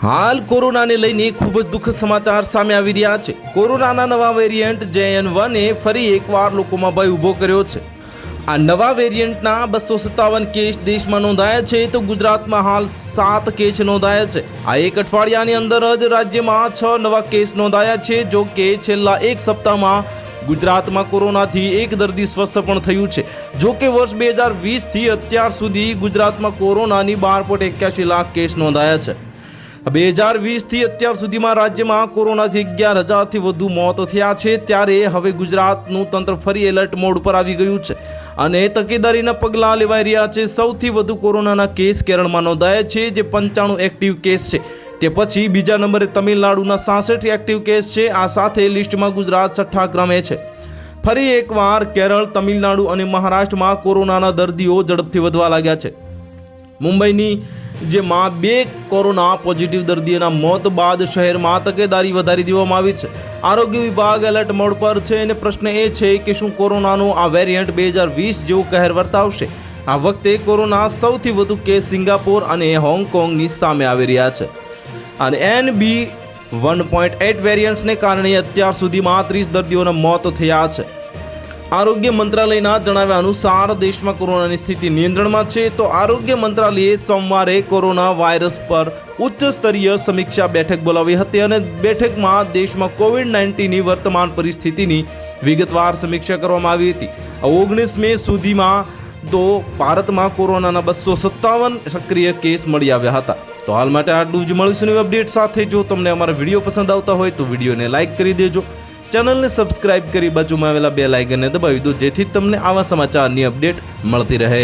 હાલ કોરોનાને લઈને ખૂબ જ દુઃખદ સમાચાર સામે આવી રહ્યા છે। કોરોનાના નવા વેરિયન્ટ JN1 એ ફરી એકવાર લોકોમાં ભય ઊભો કર્યો છે। આ નવા વેરિયન્ટના 257 કેસ દેશમાં નોંધાયા છે તો ગુજરાતમાં હાલ 7 કેસ નોંધાયા છે। આ એક અઠવાડિયાની અંદર જ રાજ્યમાં 6 નવા કેસ નોંધાયા છે। જો કે છેલ્લા એક સપ્તાહમાં ગુજરાતમાં કોરોનાથી એક દર્દી સ્વસ્થ પણ થયું છે। જો કે વર્ષ 2020થી અત્યાર સુધી ગુજરાતમાં કોરોનાની 12.81 લાખ કેસ નોંધાયા છે। 2020થી અત્યાર સુધીમાં રાજ્યમાં કોરોનાથી 11,000થી વધુ મોત થયા છે। ત્યારે હવે ગુજરાતનું તંત્ર ફરી એલર્ટ મોડ પર આવી ગયું છે અને તકેદારીના પગલાં લેવાઈ રહ્યા છે। સૌથી વધુ કોરોનાના કેસ કેરળમાં નોંધાયા છે, જે 95 એક્ટિવ કેસ છે। તે પછી બીજા નંબરે તમિલનાડુના 66 એક્ટિવ કેસ છે। આ સાથે લિસ્ટમાં ગુજરાત 6ઠ્ઠા ક્રમે છે। ફરી એકવાર કેરળ, તમિલનાડુ અને મહારાષ્ટ્રમાં કોરોનાના દર્દીઓ ઝડપથી વધવા લાગ્યા છે। મુંબઈની જેમાં 2 કોરોના પોઝિટિવ દર્દીઓના મોત બાદ શહેરમાં તકેદારી વધારી દેવામાં આવી છે। આરોગ્ય વિભાગ એલર્ટ મોડ પર છે અને પ્રશ્ન એ છે કે શું કોરોનાનો આ વેરિયન્ટ 2020 જેવો કહેર વર્તાવશે। આ વખતે કોરોના સૌથી વધુ કેસ સિંગાપોર અને હોંગકોંગની સામે આવી રહ્યા છે અને NB 1.8 વેરિયન્ટ્સને કારણે અત્યાર સુધીમાં 30 દર્દીઓના મોત થયા છે। આરોગ્ય મંત્રાલયના જણાવ્યા અનુસાર દેશમાં કોરોનાની સ્થિતિ નિયંત્રણમાં છે। તો આરોગ્ય મંત્રાલયે સોમવારે કોરોના વાયરસ પર ઉચ્ચ સ્તરીય સમીક્ષા બેઠક બોલાવી હતી અને બેઠકમાં દેશમાં કોવિડ-19ની વર્તમાન પરિસ્થિતિની વિગતવાર સમીક્ષા કરવામાં આવી હતી। 19 મે સુધીમાં તો ભારતમાં કોરોનાના 257 સક્રિય કેસ મળી આવ્યા હતા। તો હાલ માટે આટલું જ। મળીશું નવી અપડેટ સાથે। જો તમને અમારા વિડીયો પસંદ આવતા હોય તો વિડીયોને લાઇક કરી દેજો, ચેનલને સબસ્ક્રાઇબ કરી બાજુમાં આવેલા બેલ આઇકનને દબાવી દો, જેથી તમને આવા સમાચારની અપડેટ મળતી રહે।